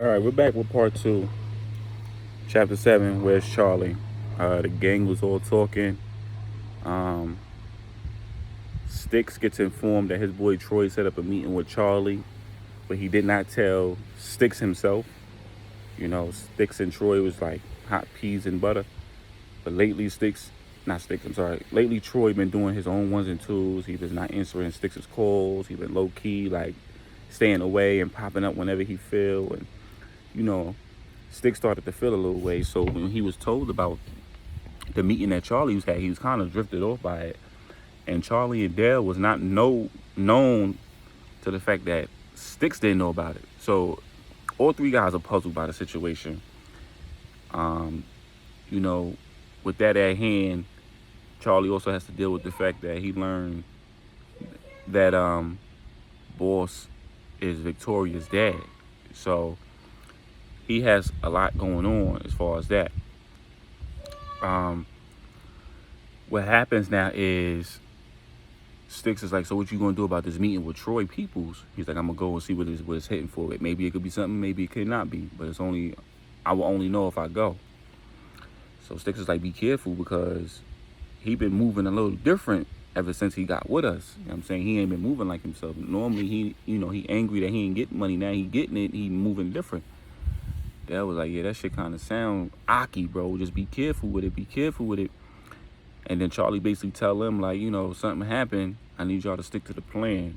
All right, we're back with part two, chapter seven. Where's Charlie? The gang was all talking. Um, Sticks gets informed that his boy Troy set up a meeting with Charlie, but he did not tell Sticks himself. Sticks and Troy was like hot peas and butter. But lately, not Sticks, I'm sorry. Lately, Troy been doing his own ones and twos. He was not answering Sticks' calls. He been low key, like staying away and popping up whenever he feel. And you know, Stick started to feel a little way. So when he was told about the meeting that Charlie was had, he was kind of drifted off by it. And Charlie and Dale was not known to the fact that Sticks didn't know about it. So all three guys are puzzled by the situation. Um, you know, with that at hand, Charlie also has to deal with the fact that he learned that Boss is Victoria's dad. So he has a lot going on as far as that. Um, what happens now is Sticks is like, so what you gonna do about this meeting with Troy Peoples? He's like, I'm gonna go and see what it's hitting for. Maybe it could be something, maybe it could not be. But I will only know if I go. So Sticks is like, be careful because he been moving a little different ever since he got with us. You know what I'm saying? He ain't been moving like himself. Normally he angry that he ain't getting money. Now he getting it, he moving different. That was like, yeah, that shit kind of sound aki, bro. Just be careful with it. Be careful with it. And then Charlie basically tell him, like, something happened. I need y'all to stick to the plan,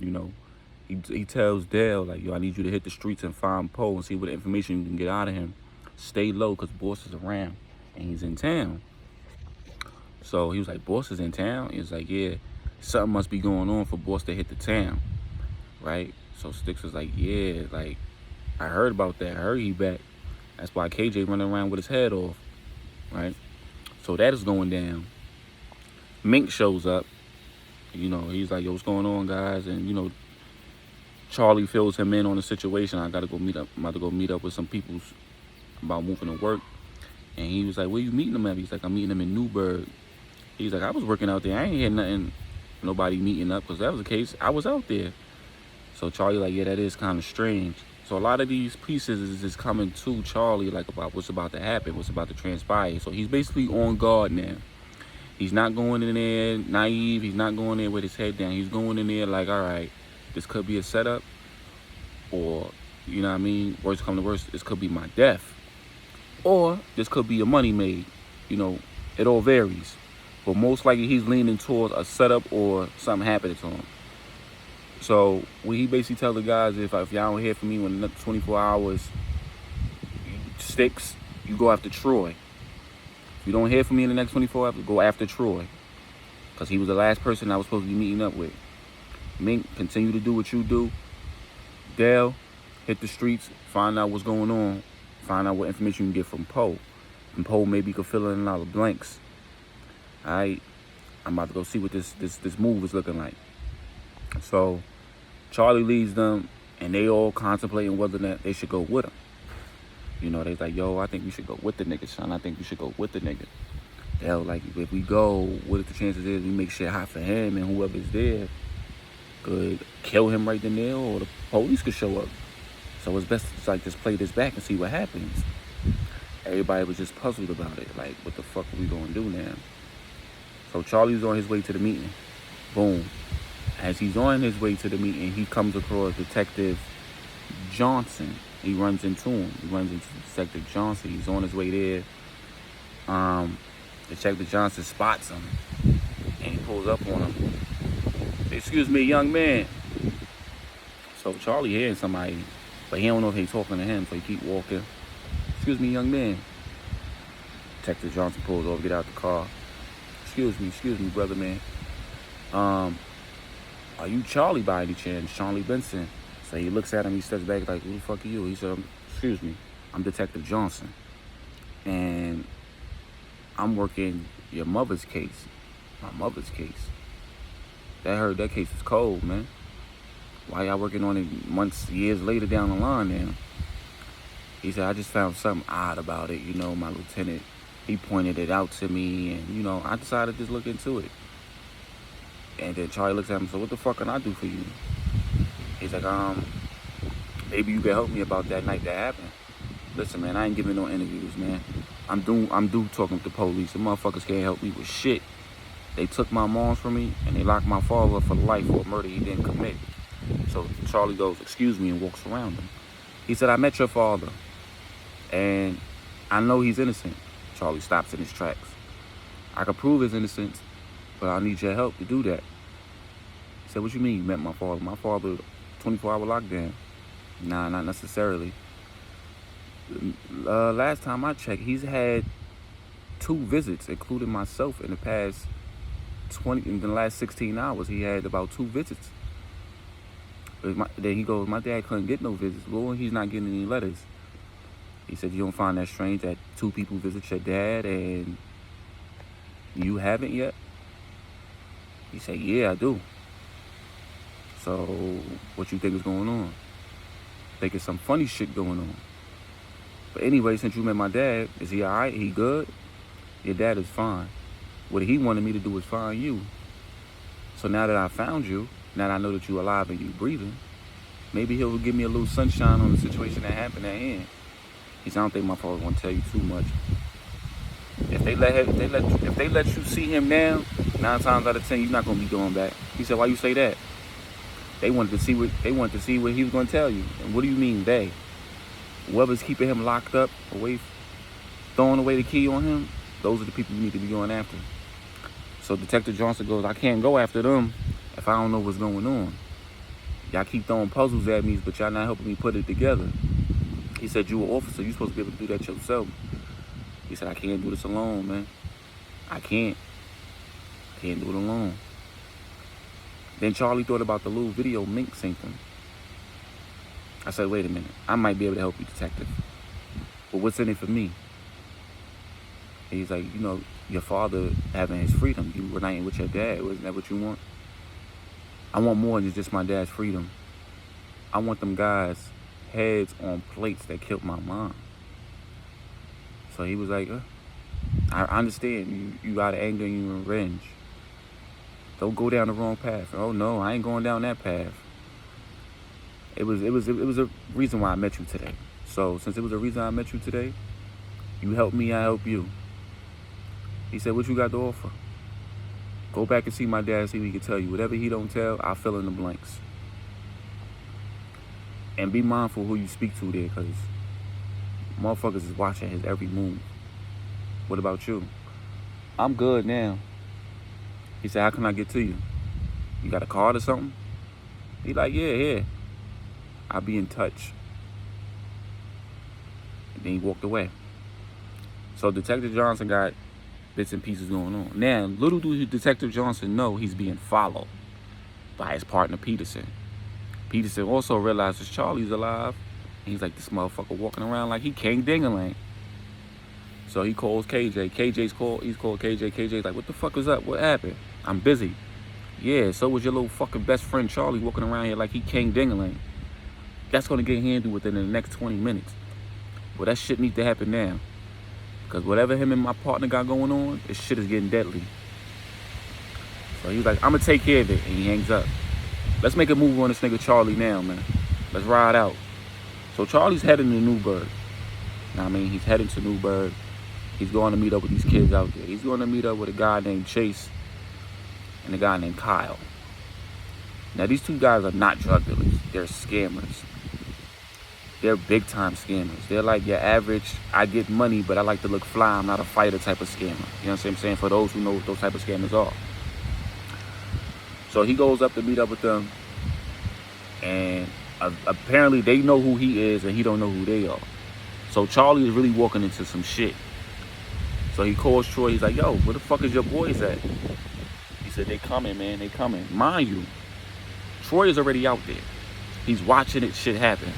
He tells Dale, like, yo, I need you to hit the streets and find Poe and see what information you can get out of him. Stay low because Boss is around and he's in town. So he was like, Boss is in town? He was like, yeah, something must be going on for Boss to hit the town, right? So Sticks was like, yeah, like, I heard about that. I heard he back. That's why KJ running around with his head off, right? So that is going down. Mink shows up. He's like, yo, what's going on, guys? And, Charlie fills him in on the situation. I got to go meet up. I'm about to go meet up with some people about moving to work. And he was like, where you meeting them at? He's like, I'm meeting them in Newburgh. He's like, I was working out there. I ain't hear nothing, nobody meeting up, because that was the case. I was out there. So Charlie like, yeah, that is kind of strange. So a lot of these pieces is coming to Charlie, like, about what's about to happen, what's about to transpire. So he's basically on guard now. He's not going in there naive. He's not going there with his head down. He's going in there like, all right, this could be a setup, or, you know what I mean? Worst come to worst, this could be my death. Or this could be a money made. It all varies. But most likely he's leaning towards a setup or something happening to him. So what he basically tell the guys, if y'all don't hear from me within the next 24 hours, Sticks, you go after Troy. If you don't hear from me in the next 24 hours, go after Troy. Because he was the last person I was supposed to be meeting up with. Mink, continue to do what you do. Dale, hit the streets, find out what's going on. Find out what information you can get from Poe. And Poe maybe could fill in a lot of blanks. Alright? I'm about to go see what this move is looking like. So Charlie leads them, and they all contemplating whether or not they should go with him. They like, yo, I think we should go with the nigga, son. I think we should go with the nigga. They're like, if we go, what if the chances is we make shit hot for him and whoever's there could kill him right then there, or the police could show up. So it's best to just play this back and see what happens. Everybody was just puzzled about it. Like, what the fuck are we gonna do now? So Charlie's on his way to the meeting. Boom. As he's on his way to the meeting, he comes across Detective Johnson. He runs into him. He runs into Detective Johnson. He's on his way there. Detective Johnson spots him, and he pulls up on him. Excuse me, young man. So Charlie hearing somebody, but he don't know if he's talking to him, so he keep walking. Excuse me, young man. Detective Johnson pulls over, get out the car. Excuse me, brother man. Are you Charlie by any chance? Charlie Benson. So he looks at him, he steps back like, who the fuck are you? He said, excuse me, I'm Detective Johnson. And I'm working your mother's case. My mother's case. That case is cold, man. Why y'all working on it months, years later down the line now? He said, I just found something odd about it. My lieutenant, he pointed it out to me, and, I decided to just look into it. And then Charlie looks at him, so what the fuck can I do for you? He's like, maybe you can help me about that night that happened. Listen, man, I ain't giving no interviews, man. I'm due talking to the police. The motherfuckers can't help me with shit. They took my moms from me, and they locked my father up for life for a murder he didn't commit. So Charlie goes, excuse me, and walks around him. He said, I met your father, and I know he's innocent. Charlie stops in his tracks. I can prove his innocence, but I need your help to do that. He said, what you mean you met my father? My father, 24-hour lockdown. Nah, not necessarily. Last time I checked, he's had 2 visits, including myself, in the last 16 hours. He had about 2 visits. Then he goes, my dad couldn't get no visits. Well, he's not getting any letters. He said, you don't find that strange that 2 people visit your dad and you haven't yet? He said, yeah, I do. So what you think is going on? Think it's some funny shit going on. But anyway, since you met my dad, is he all right? He good? Your dad is fine. What he wanted me to do was find you. So now that I found you, now that I know that you're alive and you're breathing, maybe he'll give me a little sunshine on the situation that happened at hand. He said, I don't think my father's gonna tell you too much. If they let you see him now, 9 times out of 10, you're not gonna be going back. He said, why you say that? They wanted to see what he was gonna tell you. And what do you mean they? Whoever's keeping him locked up, throwing away the key on him, those are the people you need to be going after. So Detective Johnson goes, I can't go after them if I don't know what's going on. Y'all keep throwing puzzles at me, but y'all not helping me put it together. He said, you an officer, you supposed to be able to do that yourself. He said, I can't do this alone, man. I can't do it alone. Then Charlie thought about the little video Mink sent him. I said, wait a minute, I might be able to help you, detective. But what's in it for me? And he's like, you know, your father having his freedom, you reuniting with your dad, wasn't that what you want? I want more than just my dad's freedom. I want them guys' heads on plates that killed my mom. So he was like, I understand you out of anger and you revenge. Don't go down the wrong path. Oh no, I ain't going down that path. It was a reason why I met you today. So since it was a reason I met you today, you help me, I help you. He said, what you got to offer? Go back and see my dad, see what he can tell you. Whatever he don't tell, I'll fill in the blanks. And be mindful who you speak to there, because motherfuckers is watching his every move. What about you? I'm good now. He said, how can I get to you? You got a card or something? He like, yeah. I'll be in touch. And then he walked away. So Detective Johnson got bits and pieces going on. Now, little do Detective Johnson know he's being followed by his partner, Peterson. Peterson also realizes Charlie's alive. And he's like, this motherfucker walking around like he King Dingaling. So he calls KJ. He's called KJ. KJ's like, what the fuck was up? What happened? I'm busy. Yeah, so was your little fucking best friend Charlie walking around here like he King Dingaling. That's gonna get handled within the next 20 minutes. Well, that shit needs to happen now. Because whatever him and my partner got going on, this shit is getting deadly. So he was like, I'm gonna take care of it. And he hangs up. Let's make a move on this nigga Charlie now, man. Let's ride out. So Charlie's heading to Newburgh. Now, I mean, he's heading to Newburgh. He's going to meet up with these kids out there. He's going to meet up with a guy named Chase and a guy named Kyle. Now, these 2 guys are not drug dealers. They're scammers. They're big-time scammers. They're like your average, I get money, but I like to look fly, I'm not a fighter type of scammer. You know what I'm saying? For those who know what those type of scammers are. So he goes up to meet up with them, and apparently they know who he is, and he don't know who they are. So Charlie is really walking into some shit. So he calls Troy. He's like, yo, where the fuck is your boys at? He said, they coming, man. They coming. Mind you, Troy is already out there. He's watching it shit happen.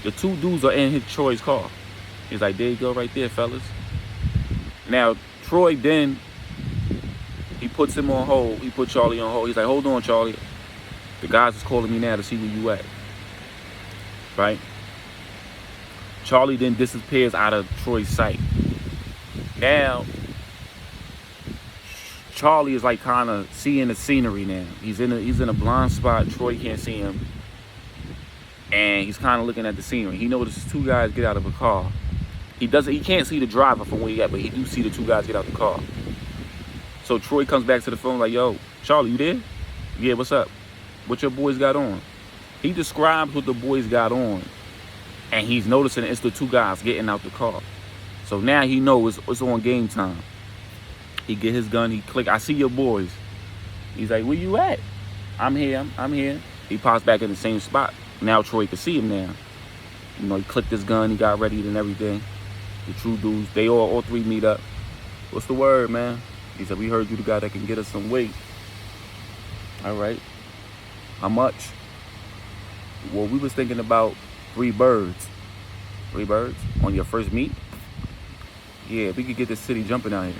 The 2 dudes are in Troy's car. He's like, there you go right there, fellas. Now, Troy then, he puts him on hold. He put Charlie on hold. He's like, hold on, Charlie. The guys is calling me now to see where you at. Right? Charlie then disappears out of Troy's sight. Now, Charlie is like kind of seeing the scenery now. He's in a blind spot. Troy can't see him. and he's kind of looking at the scenery. He notices two guys get out of a car. He can't see the driver from where he at, but he do see the two guys get out the car. So Troy comes back to the phone like, yo, Charlie, you there? Yeah, what's up? What your boys got on? He describes what the boys got on, and he's noticing it's the two guys getting out the car. So now he knows it's on game time. He get his gun, he click, I see your boys. He's like, where you at? I'm here, I'm here. He pops back in the same spot. Now Troy can see him now. You know, he clicked his gun, he got ready and everything. The true dudes, they all three meet up. What's the word, man? He said, we heard you the guy that can get us some weight. All right. How much? Well, we was thinking about 3 birds. 3 birds on your first meet? Yeah, we could get this city jumping out here.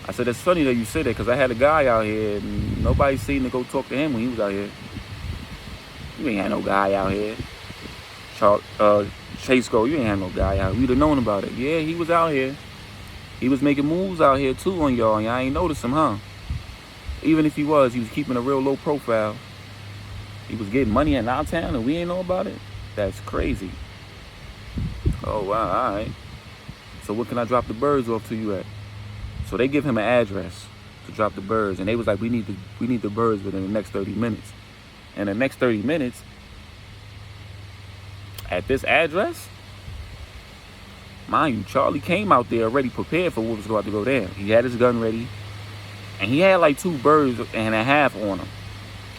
I said, it's funny that you say that because I had a guy out here and nobody seen to go talk to him when he was out here. You ain't had no guy out here. Chase Go, you ain't had no guy out here. We'd have known about it. Yeah, he was out here. He was making moves out here too on y'all, and y'all ain't noticed him, huh? Even if he was keeping a real low profile. He was getting money in our town and we ain't know about it? That's crazy. Oh, wow, all right. So what can I drop the birds off to you at? So they give him an address to drop the birds, and they was like, we need the birds within the next 30 minutes. And the next 30 minutes, at this address, mind you, Charlie came out there already prepared for what was about to go down. He had his gun ready, and he had like 2 birds and a half on him.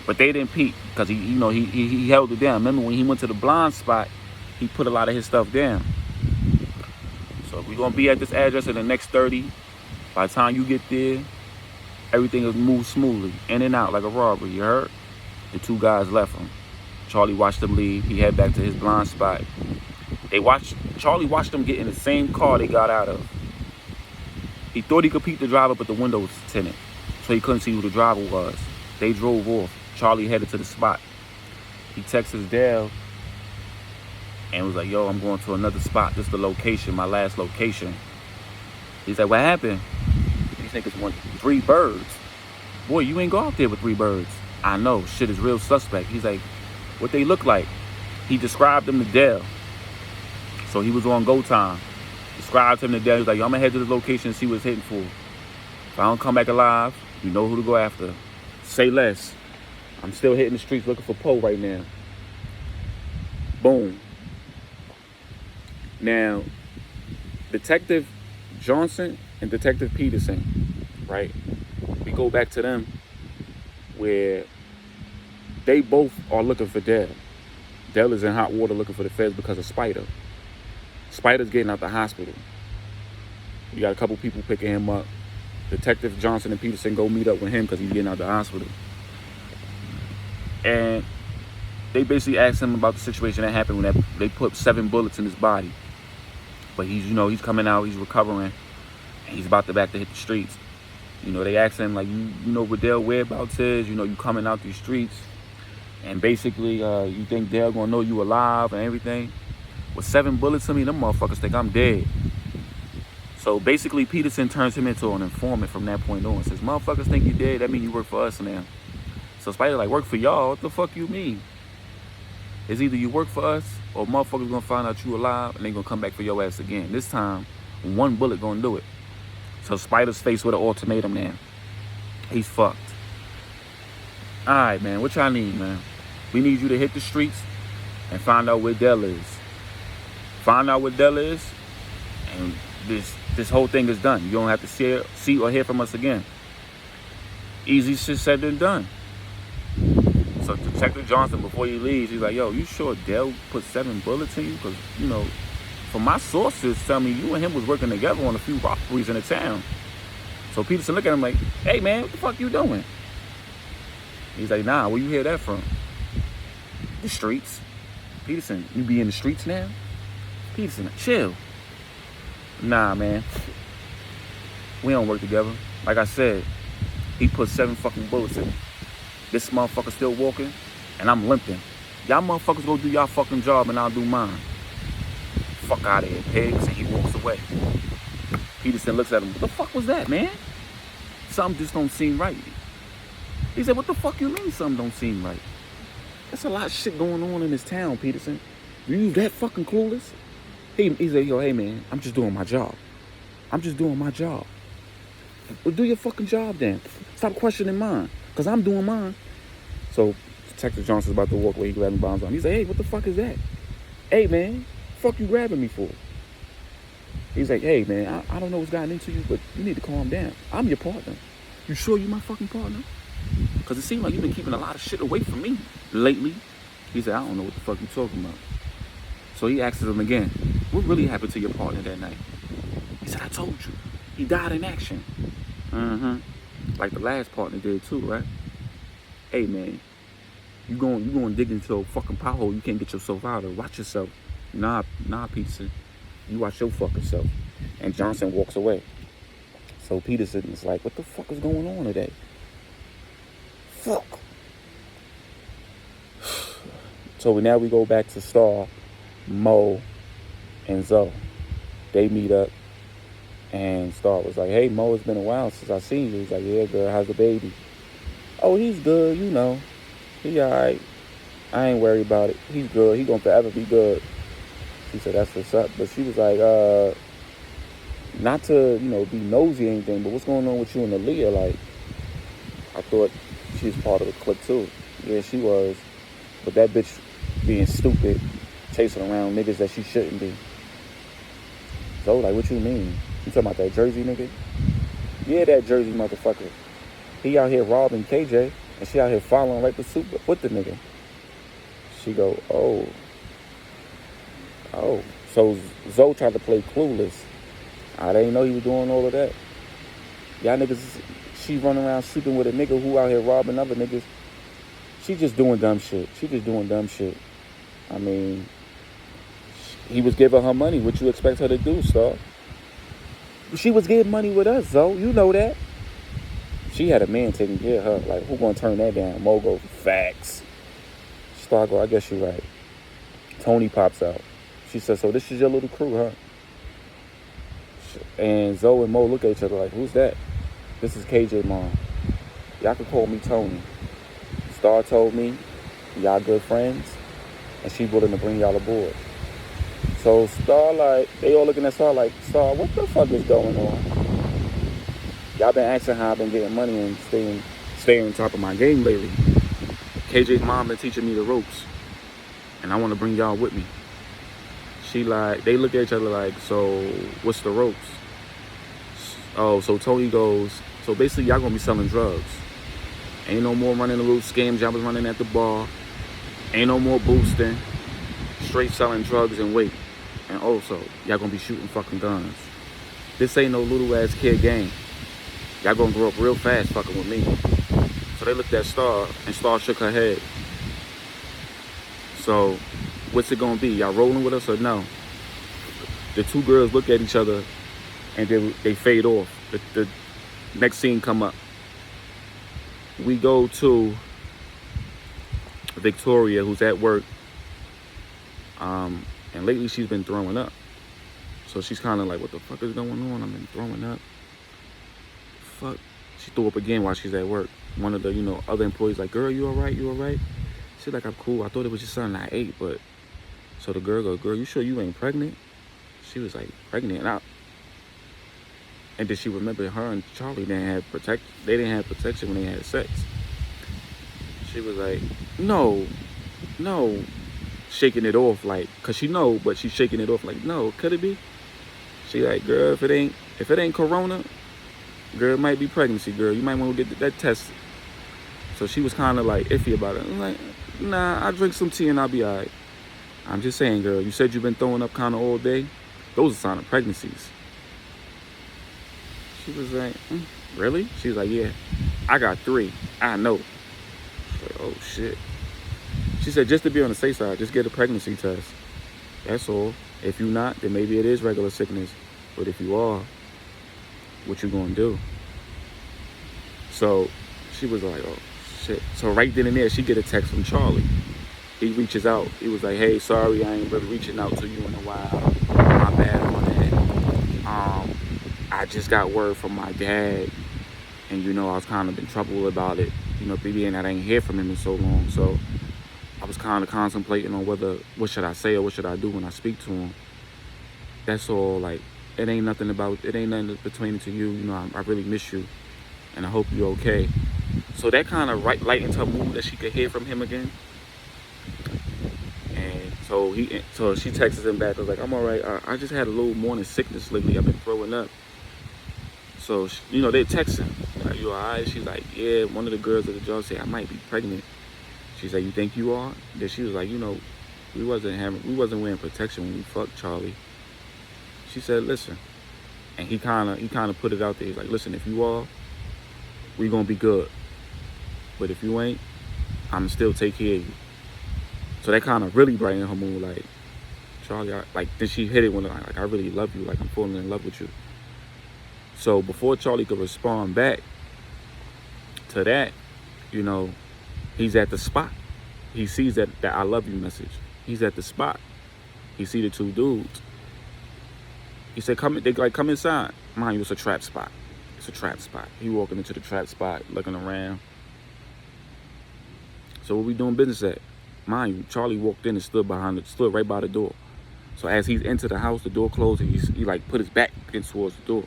But they didn't peek because he held it down. Remember when he went to the blind spot, he put a lot of his stuff down. So we're gonna be at this address in the next 30. By the time you get there, everything will move smoothly, in and out like a robbery, you heard? The 2 guys left him. Charlie watched them leave. He head back to his blind spot. Charlie watched them get in the same car they got out of. He thought he could peep the driver, but the window was tinted, so he couldn't see who the driver was. They drove off. Charlie headed to the spot. He texted Dale and was like, yo, I'm going to another spot. This is the location, my last location. He's like, what happened? These niggas want 3 birds. Boy, you ain't go out there with 3 birds. I know, shit is real suspect. He's like, what they look like? He described them to Dale. So he was on go time. Described him to Dale. He's like, yo, I'm gonna head to the location and see what it's hitting for. If I don't come back alive, you know who to go after. Say less. I'm still hitting the streets looking for Poe right now. Boom. Now, Detective Johnson and Detective Peterson, right? We go back to them where they both are looking for Dell. Dell is in hot water looking for the feds because of Spider. Spider's getting out the hospital. You got a couple people picking him up. Detective Johnson and Peterson go meet up with him because he's getting out the hospital. And they basically asked him about the situation that happened when they put 7 bullets in his body. But he's coming out, he's recovering, and he's about to back to hit the streets. They asked him, like, you know what Dale whereabouts is, you coming out these streets, and basically, you think Dale gonna know you alive and everything? With 7 bullets in me, them motherfuckers think I'm dead. So basically, Peterson turns him into an informant from that point on. Says, motherfuckers think you dead, that means you work for us now. So Spider like, work for y'all? What the fuck you mean? It's either you work for us or motherfuckers gonna find out you alive and they gonna come back for your ass again. This time, 1 bullet gonna do it. So Spider's faced with an ultimatum now. He's fucked. All right, man, what y'all need, man? We need you to hit the streets and find out where Dell is. Find out where Dell is, and this whole thing is done. You don't have to see or hear from us again. Easy shit said and done. So Detective Johnson, before he leaves, he's like, yo, you sure Dell put 7 bullets in you? Because, from my sources tell me you and him was working together on a few robberies in the town. So Peterson look at him like, hey, man, what the fuck you doing? He's like, nah, where you hear that from? The streets. Peterson, you be in the streets now? Peterson, chill. Nah, man. We don't work together. Like I said, he put 7 fucking bullets in me. This motherfucker still walking, and I'm limping. Y'all motherfuckers go do y'all fucking job, and I'll do mine. Fuck out of here, pigs. And he walks away. Peterson looks at him. What the fuck was that, man? Something just don't seem right. He said, what the fuck you mean something don't seem right? There's a lot of shit going on in this town, Peterson. You that fucking clueless? He's like, yo, hey man, I'm just doing my job. I'm just doing my job. Well, do your fucking job then. Stop questioning mine, cause I'm doing mine. So Detective Johnson's about to walk away, he grabbing bombs on. He's like, hey, what the fuck is that? Hey man, fuck you grabbing me for? He's like, hey man, I don't know what's gotten into you, but you need to calm down. I'm your partner. You sure you my fucking partner? Cause it seems like you've been keeping a lot of shit away from me lately. He said, I don't know what the fuck you talking about. So he asks him again, what really happened to your partner that night? He said, I told you. He died in action. Like the last partner did too, right? Hey man, you going dig into a fucking pothole you can't get yourself out of. Watch yourself. Nah, Peterson. You watch your fucking self. And Johnson walks away. So Peterson is like, what the fuck is going on today? Fuck. So now we go back to Star, Mo, and Zoe. They meet up. And Star was like, hey, Mo, it's been a while since I seen you. He's like, yeah, girl, how's the baby? Oh, he's good, you know. He all right. I ain't worried about it. He's good. He gonna forever be good. She said, that's what's up. But she was like, not to, be nosy or anything, but what's going on with you and Aaliyah? Like, I thought she was part of the clique too. Yeah, she was. But that bitch being stupid, chasing around niggas that she shouldn't be. So, like, what you mean? You talking about that Jersey nigga? Yeah, that Jersey motherfucker. He out here robbing KJ, and she out here following right with the nigga. She go, oh. So Zoe tried to play clueless. I didn't know he was doing all of that. Y'all niggas, she running around sleeping with a nigga who out here robbing other niggas. She just doing dumb shit. I mean, he was giving her money. What you expect her to do, Star? She was getting money with us, Zoe. You know that. She had a man taking care of her. Like, who gonna turn that down? Mogo, facts. Star go, I guess you're right. Tony pops out. She says, so this is your little crew, huh? And Zoe and Mo look at each other like, who's that? This is KJ mom. Y'all can call me Tony. Star told me y'all good friends, and she willing to bring y'all aboard. So Star, like, they all looking at Star like, Star, what the fuck is going on? Y'all been asking how I've been getting money and staying on top of my game lately. KJ's mom been teaching me the ropes, and I want to bring y'all with me. She like, they look at each other like, so what's the ropes? Oh, so Tony goes, so basically y'all gonna be selling drugs. Ain't no more running the little scam jobbers running at the bar. Ain't no more boosting. Straight selling drugs and weight. And also, y'all gonna be shooting fucking guns. This ain't no little ass kid game. Y'all gonna grow up real fast fucking with me. So they looked at Star, and Star shook her head. So, what's it gonna be? Y'all rolling with us or no? The two girls look at each other, and they fade off. The next scene come up. We go to Victoria, who's at work. And lately she's been throwing up. So she's kind of like, what the fuck is going on? I've been throwing up. Fuck. She threw up again while she's at work. One of the, other employees like, girl, you all right? You all right? She's like, I'm cool. I thought it was just something I ate, but... So the girl goes, girl, you sure you ain't pregnant? She was like, pregnant? And then she remembered her and Charlie didn't have protection when they had sex. She was like, no. Shaking it off like, cause she know, but she's shaking it off like, no, could it be? She like, girl, if it ain't corona, girl, it might be pregnancy, girl. You might want to get that tested. So she was kind of like iffy about it. I'm like, nah, I'll drink some tea and I'll be all right. I'm just saying, girl, you said you've been throwing up kind of all day. Those are signs of pregnancies. She was like, really? She was like, yeah, I got 3. I know. Like, oh, shit. She said, just to be on the safe side, just get a pregnancy test. That's all. If you're not, then maybe it is regular sickness. But if you are, what you gonna do? So she was like, oh, shit. So right then and there, she get a text from Charlie. He reaches out. He was like, hey, sorry, I ain't really reaching out to you in a while. My bad on that. I just got word from my dad. And, I was kind of in trouble about it. Being that I ain't hear from him in so long. So I kind of contemplating on what should I say or what should I do when I speak to him. That's all. Like, it ain't nothing between to you. You know, I really miss you, and I hope you're okay. So that kind of lightened her mood that she could hear from him again. And so she texts him back. I was like, I'm all right. I just had a little morning sickness lately. I've been throwing up. So, you know, they texting. Like, you all right? She's like, yeah. One of the girls at the job said I might be pregnant. She's like, you think you are? Then she was like, you know, we wasn't wearing protection when we fucked Charlie. She said, listen. And he kind of put it out there. He's like, listen, if you are, we gonna be good. But if you ain't, I'ma still take care of you. So that kind of really brightened her mood. Like, Charlie, then she hit it when like, I really love you. Like, I'm falling in love with you. So before Charlie could respond back to that, you know, he's at the spot. He sees that I love you message. He's at the spot. He see the two dudes. He said, come inside. Mind you, it's a trap spot. It's a trap spot. He walking into the trap spot, looking around. So what we doing business at? Mind you, Charlie walked in and stood right by the door. So as he's into the house, the door closed, and he like put his back against towards the door.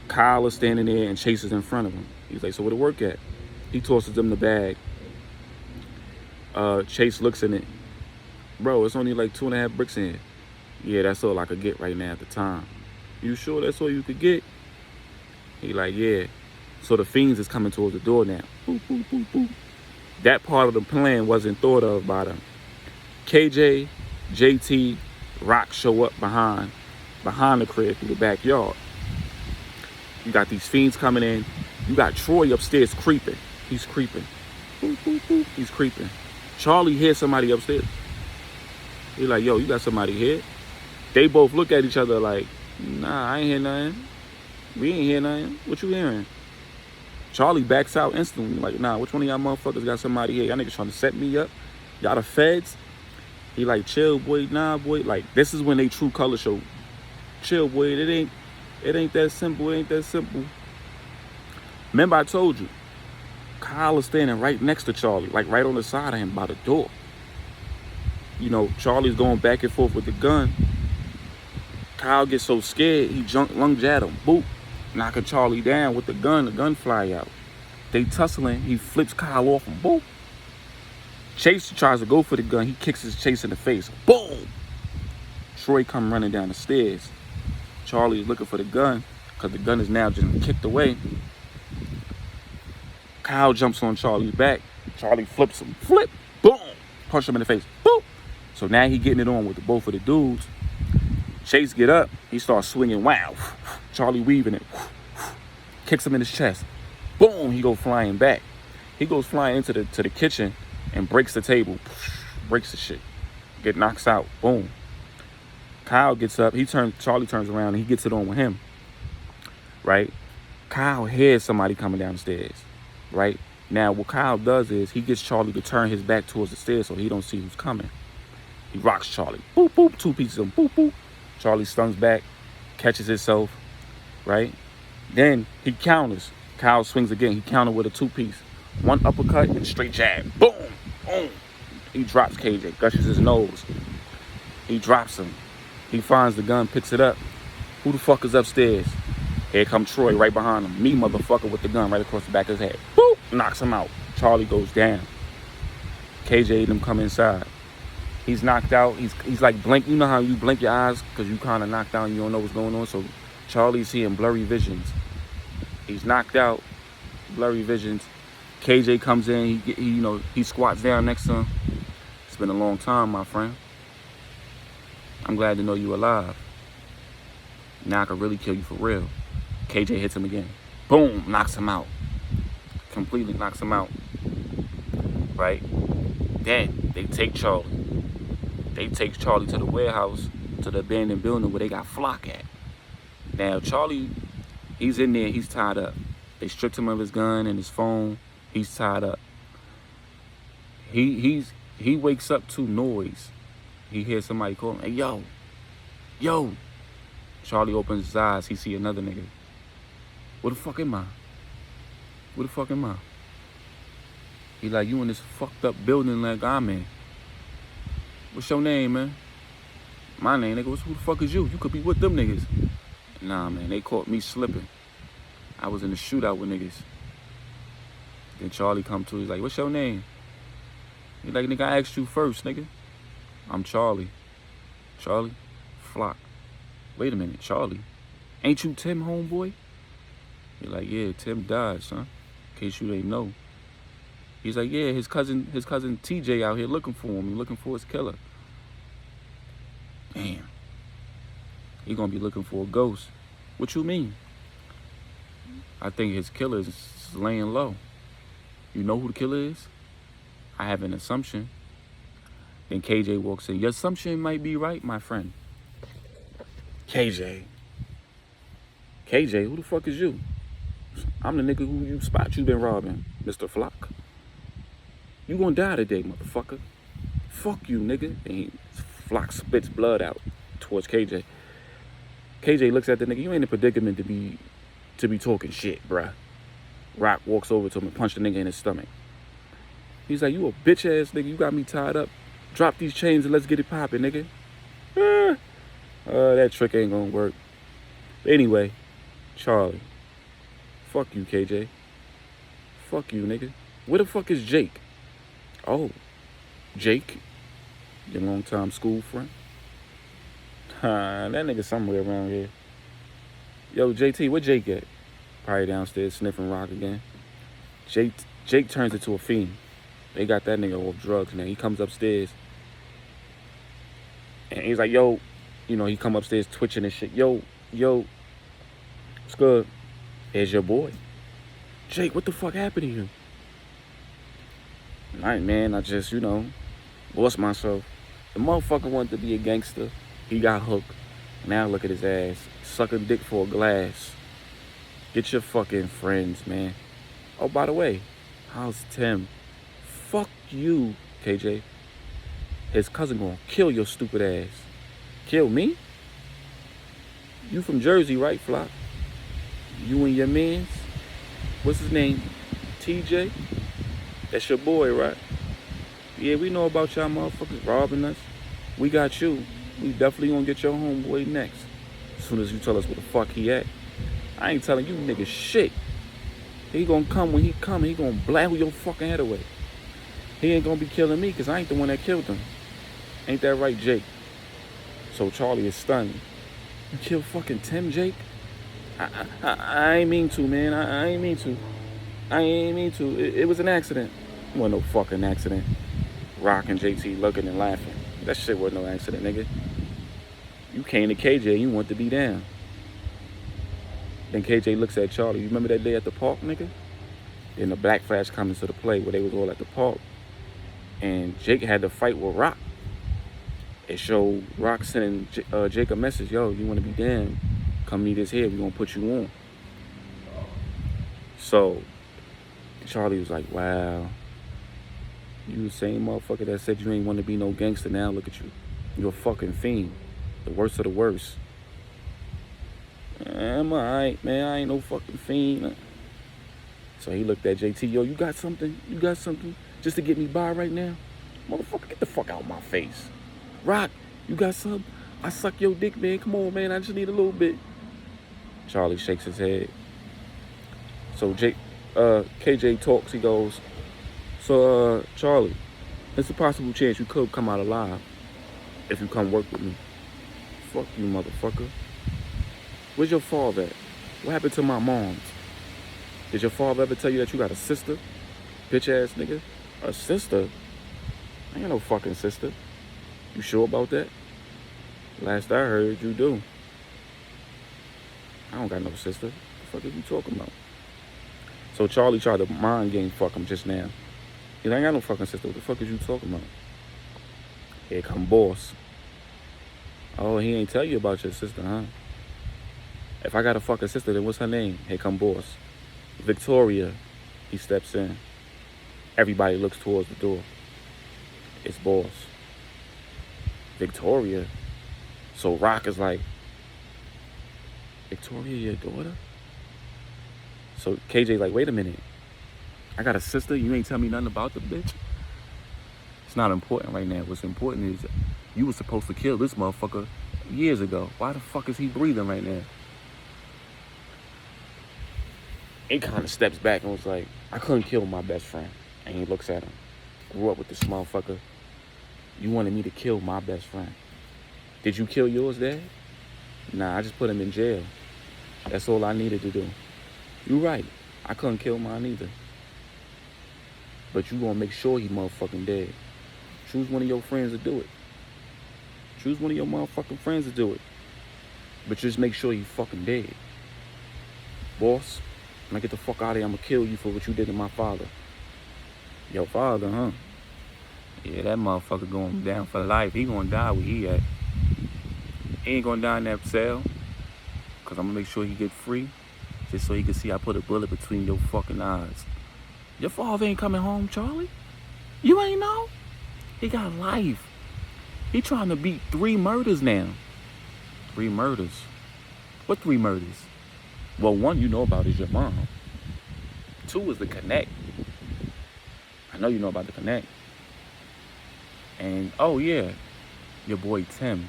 Kyle is standing there and Chase is in front of him. He's like, so where the work at? He tosses him the bag. Chase looks in it. Bro, it's only like 2.5 bricks in here. Yeah, that's all I could get right now at the time. You sure that's all you could get? He like, yeah. So the fiends is coming towards the door now. Boop, boop, boop, boop. That part of the plan wasn't thought of by them. KJ, JT, Rock show up behind the crib through the backyard. You got these fiends coming in. You got Troy upstairs creeping. He's creeping. Boop, boop, boop. He's creeping. Charlie hears somebody upstairs. He's like, yo, you got somebody here? They both look at each other like, nah, I ain't hear nothing. We ain't hear nothing. What you hearing? Charlie backs out instantly. Like, nah, which one of y'all motherfuckers got somebody here? Y'all niggas trying to set me up? Y'all the feds? He like, chill, boy. Nah, boy. Like, this is when they true color show. Chill, boy. It ain't that simple. It ain't that simple. Remember I told you, Kyle is standing right next to Charlie, like right on the side of him by the door. You know, Charlie's going back and forth with the gun. Kyle gets so scared, he lunge at him. Boop. Knocking Charlie down with the gun fly out. They tussling, he flips Kyle off him. Boop. Chase tries to go for the gun, he kicks his Chase in the face. Boom. Troy come running down the stairs. Charlie's looking for the gun, because the gun is now just kicked away. Kyle jumps on Charlie's back. Charlie flips him. Flip. Boom. Punch him in the face. Boop. So now he getting it on with both of the dudes. Chase get up. He starts swinging. Wow. Charlie weaving it. Kicks him in his chest. Boom. He go flying back. He goes flying into the kitchen and breaks the table. Breaks the shit. Knocks out. Boom. Kyle gets up. Charlie turns around and he gets it on with him. Right? Kyle hears somebody coming down the stairs. Right? Now, what Kyle does is he gets Charlie to turn his back towards the stairs so he don't see who's coming. He rocks Charlie. Boop, boop. 2 pieces of him. Boop, boop. Charlie stuns back, catches himself, right? Then he counters. Kyle swings again. He countered with a 2-piece. 1 uppercut and straight jab. Boom, boom. He drops KJ, gushes his nose. He drops him. He finds the gun, picks it up. Who the fuck is upstairs? Here come Troy right behind him. Me, motherfucker, with the gun right across the back of his head. Boop! Knocks him out. Charlie goes down. KJ and them come inside. He's knocked out. He's like blink. You know how you blink your eyes because you kind of knocked out and you don't know what's going on. So Charlie's seeing blurry visions. He's knocked out. Blurry visions. KJ comes in. He squats down next to him. It's been a long time, my friend. I'm glad to know you alive. Now I can really kill you for real. KJ hits him again. Boom, knocks him out. Completely knocks him out. Right? Then they take Charlie. They take Charlie to the warehouse, to the abandoned building where they got Flock at. Now Charlie, he's in there, he's tied up. They stripped him of his gun and his phone. He's tied up. He wakes up to noise. He hears somebody calling, hey, yo. Charlie opens his eyes, he see another nigga. Where the fuck am I? He like, you in this fucked up building like I'm in. What's your name, man? My name, nigga. Who the fuck is you? You could be with them niggas. Nah, man, they caught me slipping. I was in a shootout with niggas. Then Charlie come to, he's like, what's your name? He's like, nigga, I asked you first, nigga. I'm Charlie. Charlie? Flock. Wait a minute, Charlie. Ain't you Tim, homeboy? You're like, yeah, Tim died, son. In case you didn't know. He's like, yeah, his cousin TJ out here looking for him. He's looking for his killer. Damn. He gonna be looking for a ghost. What you mean? I think his killer is laying low. You know who the killer is? I have an assumption. Then KJ walks in. Your assumption might be right, my friend. KJ, who the fuck is you? I'm the nigga who you been robbing, Mr. Flock. You gonna die today, motherfucker. Fuck you, nigga. And Flock spits blood out towards KJ. KJ looks at the nigga. You ain't in a predicament to be talking shit, bruh. Rock walks over to him and punched the nigga in his stomach. He's like, you a bitch ass nigga. You got me tied up. Drop these chains and let's get it popping, nigga. That trick ain't gonna work. But anyway, Charlie. Fuck you, KJ. Fuck you, nigga. Where the fuck is Jake? Oh, Jake, your longtime school friend. That nigga somewhere around here. Yo, JT, where Jake at? Probably downstairs sniffing rock again. Jake turns into a fiend. They got that nigga off drugs now. He comes upstairs. And he's like, yo, you know, he come upstairs twitching and shit. Yo, what's good? Here's your boy. Jake, what the fuck happened to you? Man, I just, lost myself. The motherfucker wanted to be a gangster. He got hooked. Now look at his ass. Sucking dick for a glass. Get your fucking friends, man. Oh, by the way, how's Tim? Fuck you, KJ. His cousin gonna kill your stupid ass. Kill me? You from Jersey, right, Flock? You and your mans? What's his name? TJ? That's your boy, right? Yeah, we know about y'all motherfuckers robbing us. We got you. We definitely gonna get your homeboy next. As soon as you tell us where the fuck he at. I ain't telling you niggas shit. He gonna come when he come. He gonna blabber your fucking head away. He ain't gonna be killing me because I ain't the one that killed him. Ain't that right, Jake? So Charlie is stunned. You killed fucking Tim, Jake? I ain't mean to, man. I ain't mean to. I ain't mean to. It was an accident. It wasn't no fucking accident. Rock and JT looking and laughing. That shit wasn't no accident, nigga. You came to KJ and you want to be down. Then KJ looks at Charlie. You remember that day at the park, nigga? Then the Black Flash comes into the play where they was all at the park. And Jake had to fight with Rock. It showed Rock sending Jake a message. Yo, you want to be down? Come meet us here. We gonna put you on. So Charlie was like, wow. You the same motherfucker that said you ain't want to be no gangster. Now look at you. You're a fucking fiend. The worst of the worst. I'm alright, man. I ain't no fucking fiend. So he looked at JT. Yo, you got something? You got something just to get me by right now? Motherfucker, get the fuck out of my face. Rock, you got something? I suck your dick, man. Come on, man. I just need a little bit. Charlie shakes his head. So KJ talks. He goes, so, Charlie, there's a possible chance you could come out alive if you come work with me. Fuck you, motherfucker. Where's your father at? What happened to my moms? Did your father ever tell you that you got a sister? Bitch ass nigga. A sister? I ain't no fucking sister. You sure about that? Last I heard, you do. I don't got no sister. What the fuck are you talking about? So Charlie tried to mind game fuck him just now. He ain't got no fucking sister. What the fuck is you talking about? Here come boss. Oh, he ain't tell you about your sister, huh? If I got a fucking sister, then what's her name? Here come boss. Victoria. He steps in. Everybody looks towards the door. It's boss. Victoria. So Rock is like, Victoria, your daughter? So KJ's like, wait a minute. I got a sister? You ain't tell me nothing about the bitch? That's not important right now. What's important is you were supposed to kill this motherfucker years ago. Why the fuck is he breathing right now? He kind of steps back and was like, I couldn't kill my best friend. And he looks at him. Grew up with this motherfucker. You wanted me to kill my best friend. Did you kill yours, Dad? Nah, I just put him in jail. That's all I needed to do. You right. I couldn't kill mine either. But you gonna make sure he motherfucking dead. Choose one of your friends to do it. Choose one of your motherfucking friends to do it. But just make sure he fucking dead. Boss, when I get the fuck out of here, I'm gonna kill you for what you did to my father. Your father, huh? Yeah, that motherfucker going down for life. He gonna die where he at. He ain't gonna die in that cell. Cause I'm gonna make sure he get free. Just so he can see I put a bullet between your fucking eyes. Your father ain't coming home, Charlie? You ain't know? He got life. He trying to beat 3 murders now. 3 murders? What 3 murders? Well, 1 you know about is your mom. 2 is the connect. I know you know about the connect. And, oh yeah, your boy Tim.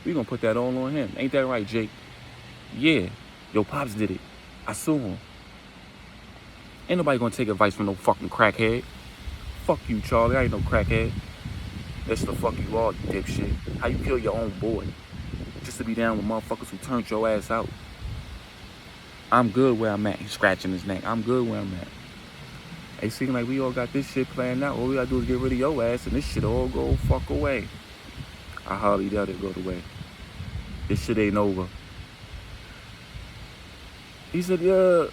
We gonna put that all on him. Ain't that right, Jake? Yeah, your pops did it. I saw him. Ain't nobody gonna take advice from no fucking crackhead. Fuck you, Charlie. I ain't no crackhead. That's the fuck you are, you dipshit. How you kill your own boy? Just to be down with motherfuckers who turned your ass out. I'm good where I'm at. He's scratching his neck. I'm good where I'm at. It seem like we all got this shit planned out. All we gotta do is get rid of your ass and this shit all go fuck away. I hardly doubt it go away. This shit ain't over. He said, yeah,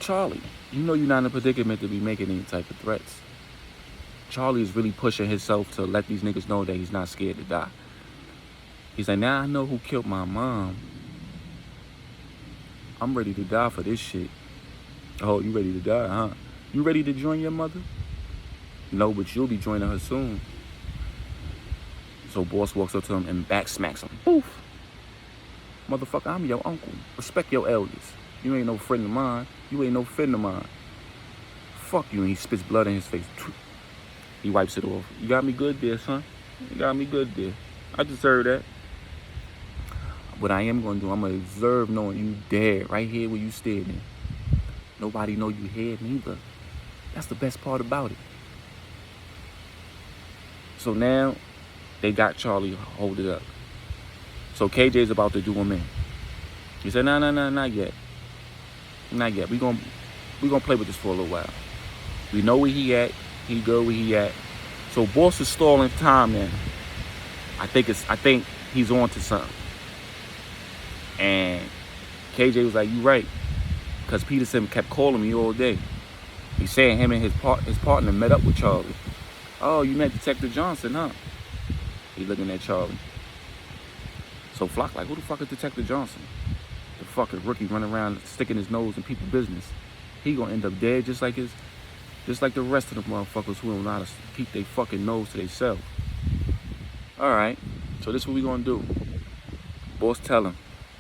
Charlie, you know you're not in a predicament to be making any type of threats. Charlie is really pushing himself to let these niggas know that he's not scared to die. He's like, now I know who killed my mom. I'm ready to die for this shit. Oh, you ready to die, huh? You ready to join your mother? No, but you'll be joining her soon. So boss walks up to him and back smacks him. Oof. Motherfucker, I'm your uncle. Respect your elders. You ain't no friend of mine. You ain't no friend of mine. Fuck you. And he spits blood in his face. He wipes it off. You got me good there, son. You got me good there. I deserve that. What I am going to do, I'm going to observe knowing you dead right here where you standing. Nobody know you here neither. That's the best part about it. So now, they got Charlie hold it up. So KJ's about to do him in. He said, no, not yet. Not yet. We gonna play with this for a little while. We know where he at. He good where he at. So boss is stalling time now. I think he's on to something. And KJ was like, you right. Because Peterson kept calling me all day. He's saying him and his partner met up with Charlie. Oh, you met Detective Johnson, huh? He looking at Charlie. So Flock like, who the fuck is Detective Johnson? The fucking rookie running around sticking his nose in people's business. He gonna end up dead just like the rest of the motherfuckers who don't know how to keep their fucking nose to themselves. Alright, so this is what we gonna do. Boss tell him,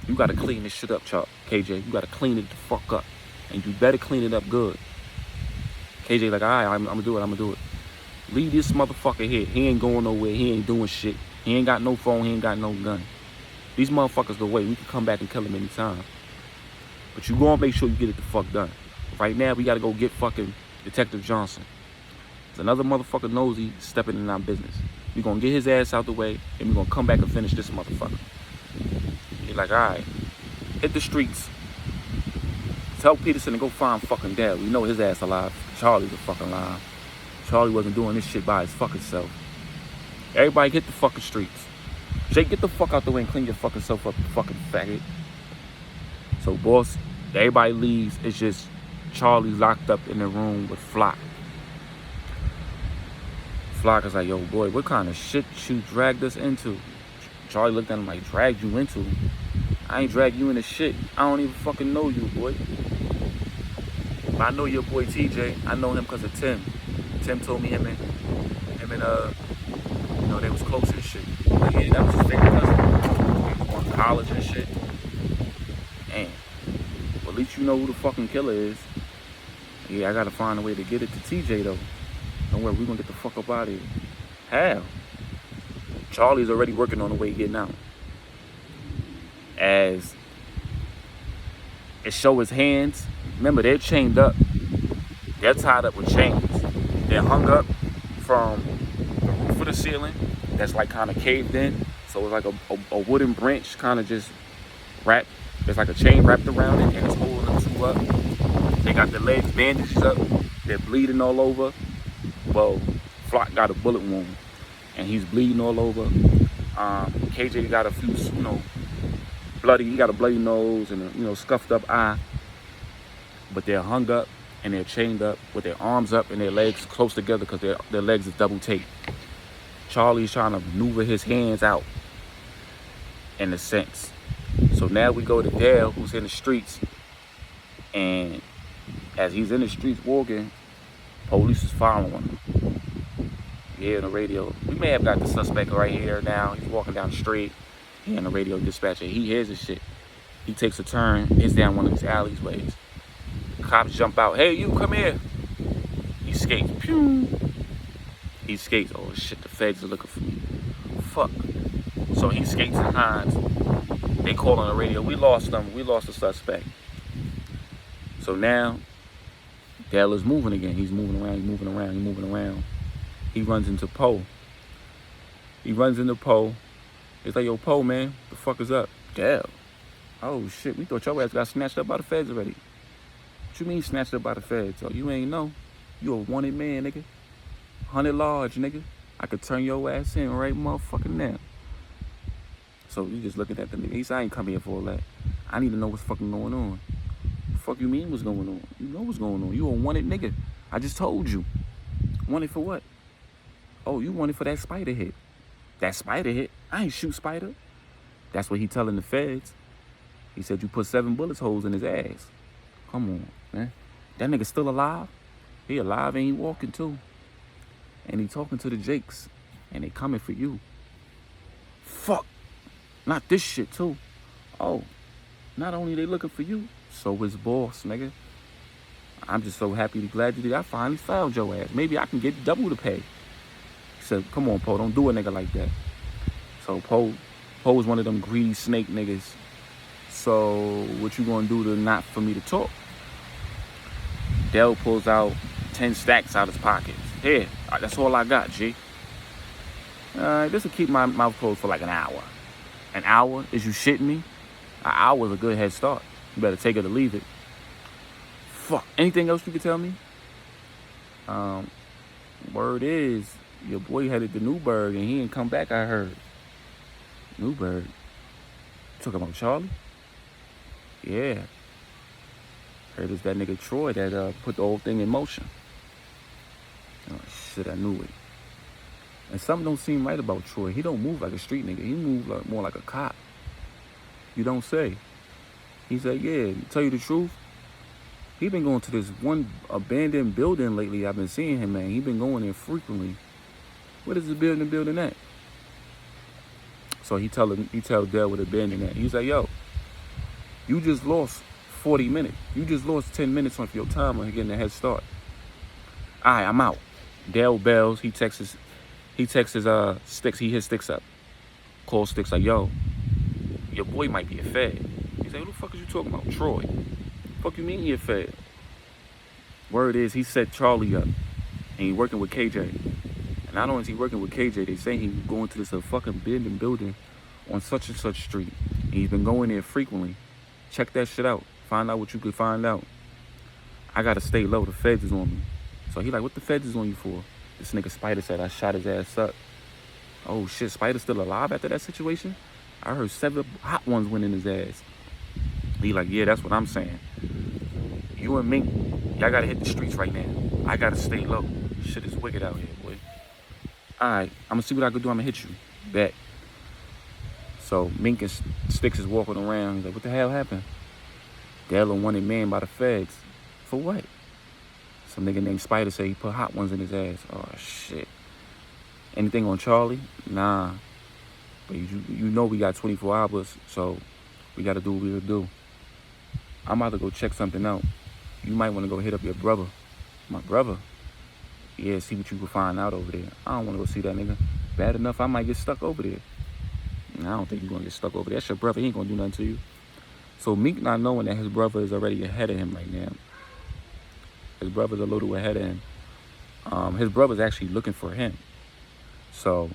you gotta clean this shit up, KJ. You gotta clean it the fuck up. And you better clean it up good. KJ like, alright, I'm gonna do it. Leave this motherfucker here. He ain't going nowhere. He ain't doing shit. He ain't got no phone. He ain't got no gun. These motherfuckers go away. We can come back and kill him anytime. But you gonna make sure you get it the fuck done. Right now, we gotta go get fucking Detective Johnson. There's another motherfucker nosy stepping in our business. We gonna get his ass out the way, and we gonna come back and finish this motherfucker. He's like, alright, hit the streets. Tell Peterson to go find fucking Dad. We know his ass alive. Charlie's a fucking alive. Charlie wasn't doing this shit by his fucking self. Everybody hit the fucking streets. Jake, get the fuck out the way and clean your fucking self up, you fucking faggot. So, boss, everybody leaves. It's just Charlie locked up in the room with Flock. Flock is like, yo, boy, what kind of shit you dragged us into? Charlie looked at him like, dragged you into? I ain't dragged you into shit. I don't even fucking know you, boy. But I know your boy TJ. I know him because of Tim. Tim told me him and they was close and shit. But yeah, that was his favorite cousin. He was going to college and shit. Damn. Well, at least you know who the fucking killer is. Yeah, I gotta find a way to get it to TJ though. Don't worry, we gonna get the fuck up out of here. How? Charlie's already working on the way getting out. As it show his hands, remember they're chained up. They're tied up with chains. They're hung up from the roof of the ceiling that's like kind of caved in. So it's like a wooden branch kind of just wrapped. There's like a chain wrapped around it and it's holding them two up. They got their legs bandaged up. They're bleeding all over. Well, Flock got a bullet wound and he's bleeding all over. KJ got a few, bloody. He got a bloody nose and a, scuffed up eye. But they're hung up and they're chained up with their arms up and their legs close together because their legs is double taped. Charlie's trying to maneuver his hands out, in a sense. So now we go to Dale, who's in the streets, and as he's in the streets walking, police is following him. Yeah, on the radio. We may have got the suspect right here now. He's walking down the street. He on the radio dispatcher. He hears this shit. He takes a turn, hits down one of these alleyways. Cops jump out. Hey, you, come here. He skates. Pew. He skates. Oh, shit, the feds are looking for me. Fuck. So he skates and hides. They call on the radio. We lost them. We lost the suspect. So now, Dale is moving again. He's moving around. He's moving around. He's moving around. He runs into Poe. He runs into Poe. It's like, yo, Poe, man, the fuck is up? Dale. Oh, shit, we thought your ass got snatched up by the feds already. What you mean snatched up by the feds? Oh, you ain't know. You a wanted man, nigga. 100 large, nigga. I could turn your ass in right motherfucking now. So you just looking at the nigga. He said, I ain't come here for all that. I need to know what's fucking going on. The fuck you mean what's going on? You know what's going on. You a wanted nigga. I just told you. Wanted for what? Oh, you wanted for that spider hit. That spider hit? I ain't shoot Spider. That's what he telling the feds. He said you put 7 bullet holes in his ass. Come on, man. That nigga still alive? He alive and he walking too. And he talking to the Jakes. And they coming for you. Fuck. Not this shit too. Oh. Not only they looking for you, so his boss, nigga. I'm just so happy and glad you did. I finally found your ass. Maybe I can get double the pay. He said, come on, Poe, don't do a nigga like that. So Poe is one of them greedy snake niggas. So what you gonna do to not for me to talk? Dale pulls out 10 stacks out of his pockets. Here, that's all I got, G. This will keep my mouth closed for like an hour. An hour? Is you shitting me? An hour is a good head start. You better take it or leave it. Fuck. Anything else you can tell me? Word is, your boy headed to Newburgh and he ain't come back, I heard. Newburgh? Talking about Charlie? Yeah. Heard it's that nigga Troy that put the whole thing in motion. Oh shit, I knew it. And something don't seem right about Troy. He don't move like a street nigga. He moves like, more like a cop. You don't say. He said, yeah, to tell you the truth, he been going to this one abandoned building lately. I've been seeing him, man. He been going there frequently. What is the building at? So he tell Dale with abandoned that. He's like, yo, you just lost 40 minutes. You just lost 10 minutes off your time on getting a head start. All right, I'm out. Dale bells. He texts Sticks. He hits Sticks up. Calls Sticks like, yo, your boy might be a fed. He's like, who the fuck is you talking about? Troy. Fuck you mean he a fed? Word is he set Charlie up and he working with KJ. And not only is he working with KJ, they say he's going to this fucking abandoned building on such and such street. And he's been going there frequently. Check that shit out. Find out what you could find out. I gotta stay low. The feds is on me. So he like, what the feds is on you for? This nigga Spider said I shot his ass up. Oh shit, Spider's still alive after that situation? I heard 7 hot ones went in his ass. He like, yeah, that's what I'm saying. You and Mink, y'all gotta hit the streets right now. I gotta stay low. Shit is wicked out here, boy. Alright, I'm gonna see what I can do. I'm gonna hit you. Bet. So Mink and Sticks is walking around. He's like, what the hell happened? Dale wanted man by the feds. For what? Some nigga named Spider said he put hot ones in his ass. Oh shit. Anything on Charlie? Nah. But you know we got 24 hours, so we gotta do what we gotta do. I'm about to go check something out. You might want to go hit up your brother. My brother? Yeah, see what you can find out over there. I don't want to go see that nigga. Bad enough, I might get stuck over there. I don't think you're going to get stuck over there. That's your brother. He ain't going to do nothing to you. So Meek not knowing that his brother is already ahead of him right now. His brother's a little ahead of him. His brother's actually looking for him. So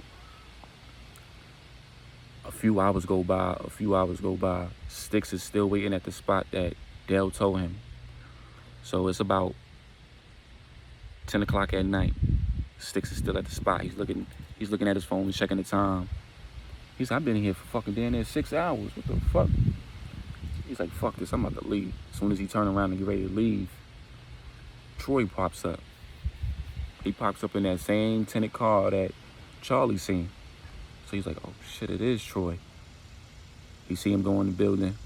a few hours go by. Sticks is still waiting at the spot that Dell told him. So it's about 10 o'clock at night. Sticks is still at the spot. He's looking at his phone, checking the time. He's like, I've been here for fucking damn near 6 hours. What the fuck? He's like, fuck this, I'm about to leave. As soon as he turn around and get ready to leave, Troy pops up. He pops up in that same tinted car that Charlie seen. So he's like, oh shit, it is Troy. He see him go in the building.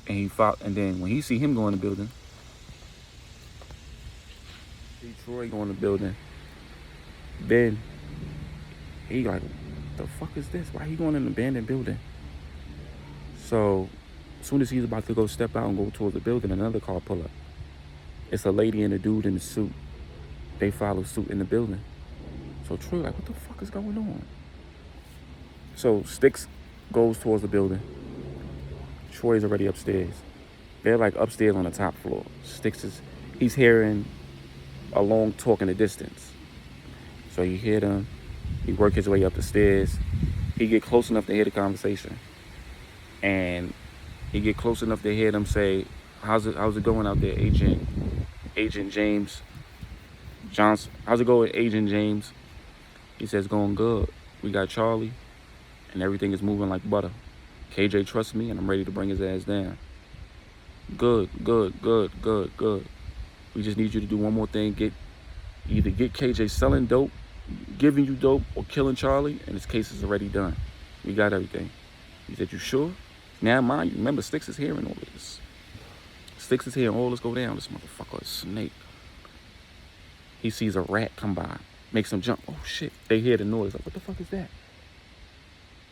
And then when he see him go in the building, see Troy go in the building, then he like, the fuck is this? Why he going in an abandoned building? So as soon as he's about to go step out and go towards the building, another car pull up. It's a lady and a dude in a suit. They follow suit in the building. So Troy like, what the fuck is going on? So Sticks goes towards the building. Troy's already upstairs. They're like upstairs on the top floor. He's hearing a long talk in the distance. So he hear them. He work his way up the stairs. He get close enough to hear the conversation. And he get close enough to hear them say, how's it going out there, Agent James Johnson? How's it going, Agent James? He says, going good. We got Charlie, and everything is moving like butter. KJ trusts me, and I'm ready to bring his ass down. Good. We just need you to do one more thing. Either get KJ selling dope, giving you dope, or killing Charlie, and his case is already done. We got everything. He said, you sure? Now, mind you, remember, Sticks is hearing all this. Sticks is hearing all this go down. This motherfucker is snake. He sees a rat come by, makes him jump. Oh, shit. They hear the noise. Like, what the fuck is that?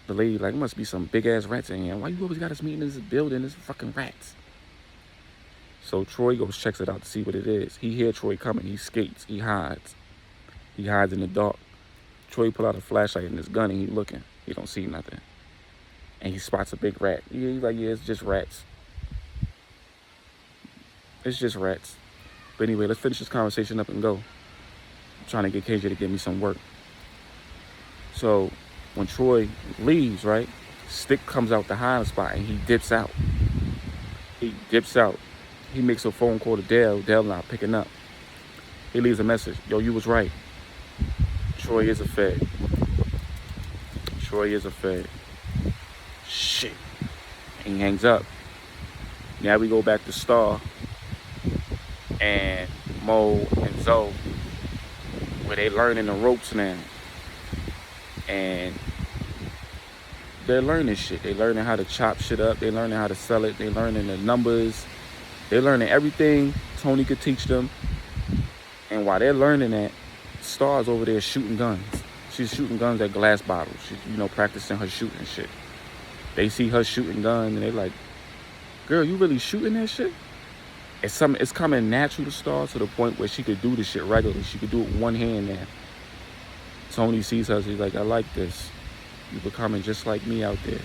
The lady, like, it must be some big-ass rats in here. Why you always got us meeting in this building? There's fucking rats. So Troy goes, checks it out to see what it is. He hear Troy coming. He skates. He hides. He hides in the dark. Troy pull out a flashlight and his gun, and he looking. He don't see nothing. And he spots a big rat. He's like, yeah, it's just rats. It's just rats. But anyway, let's finish this conversation up and go. I'm trying to get KJ to give me some work. So when Troy leaves, right, Stick comes out the hiding spot and he dips out. He makes a phone call to Dale. Dale not picking up. He leaves a message. Yo, you was right. Troy is a fed. Shit. And he hangs up. Now we go back to Star and Mo and Zoe, where they learning the ropes now. And they're learning shit. They learning how to chop shit up. They learning how to sell it. They learning the numbers. They learning everything Tony could teach them. And while they're learning that, Star's over there shooting guns. She's shooting guns at glass bottles. She's, practicing her shooting shit. They see her shooting guns and they're like, girl, you really shooting that shit? It's coming natural to Star to the point where she could do this shit regularly. She could do it with one hand now. Tony sees her, he's like, I like this. You're becoming just like me out there.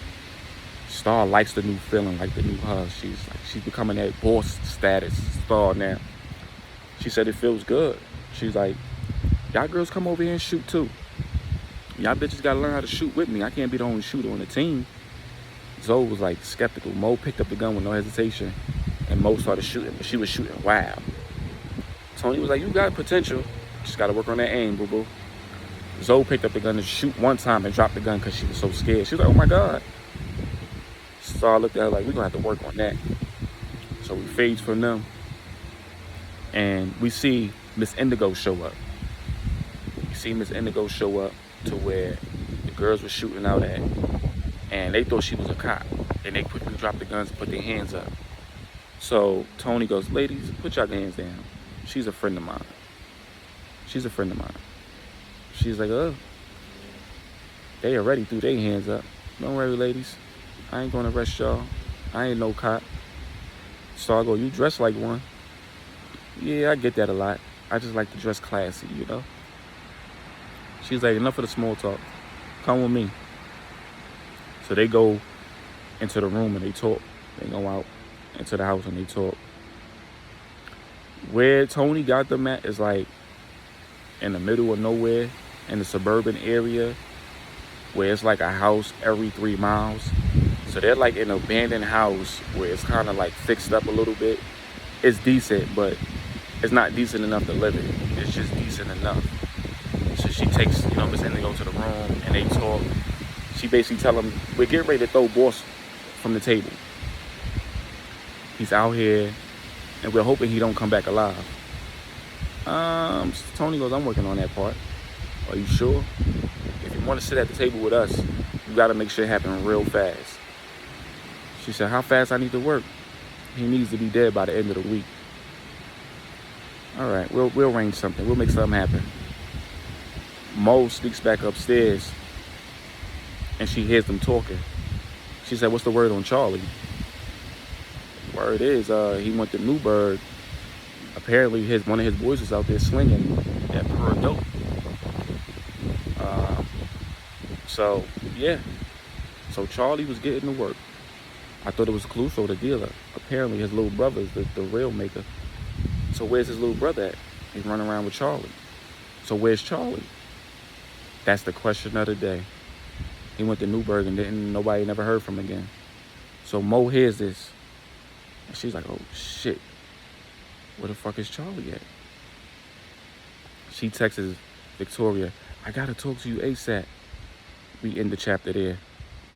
Star likes the new feeling, like the new her. She's becoming that boss status Star now. She said it feels good. She's like, y'all girls come over here and shoot too. Y'all bitches gotta learn how to shoot with me. I can't be the only shooter on the team. Zoe was like skeptical. Mo picked up the gun with no hesitation, and Mo started shooting, but she was shooting wild. Tony was like, you got potential, just gotta work on that aim, boo-boo. Zoe picked up the gun to shoot one time and dropped the gun because she was so scared. She was like, oh my God. Star looked at her like, we're gonna have to work on that. So we fades from them, and we see Miss Indigo show up. To where the girls were shooting out at, and they thought she was a cop, and they quickly dropped the guns and put their hands up. So Tony goes, ladies, put your hands down. She's a friend of mine. She's like, oh. They already threw their hands up. Don't worry, ladies. I ain't gonna arrest y'all. I ain't no cop. So I go, you dress like one. Yeah, I get that a lot. I just like to dress classy, you know? She's like, enough of the small talk. Come with me. So they go into the room and they talk. They go out into the house and they talk. Where Tony got them at is like in the middle of nowhere, in the suburban area, where it's like a house every 3 miles. So they're like in an abandoned house where it's kind of like fixed up a little bit. It's decent, but it's not decent enough to live in. It's just decent enough. So she takes, Miss Indigo to the room and they talk. She basically tell him, we're getting ready to throw Boss from the table. He's out here and we're hoping he don't come back alive. Tony goes, I'm working on that part. Are you sure? If you want to sit at the table with us, you got to make shit happen real fast. She said, how fast I need to work? He needs to be dead by the end of the week. All right, we'll arrange something. We'll make something happen. Mo sneaks back upstairs and she hears them talking. She said, what's the word on Charlie? Word is, he went to Newburgh. Apparently one of his boys was out there slinging that pure dope. So yeah. So Charlie was getting to work. I thought it was Cluso, the dealer. Apparently his little brother is the real maker. So where's his little brother at? He's running around with Charlie. So where's Charlie? That's the question of the day. He went to Newburgh and nobody never heard from him again. So Mo hears this. And she's like, oh shit. Where the fuck is Charlie at? She texts Victoria, I gotta talk to you ASAP. We end the chapter there.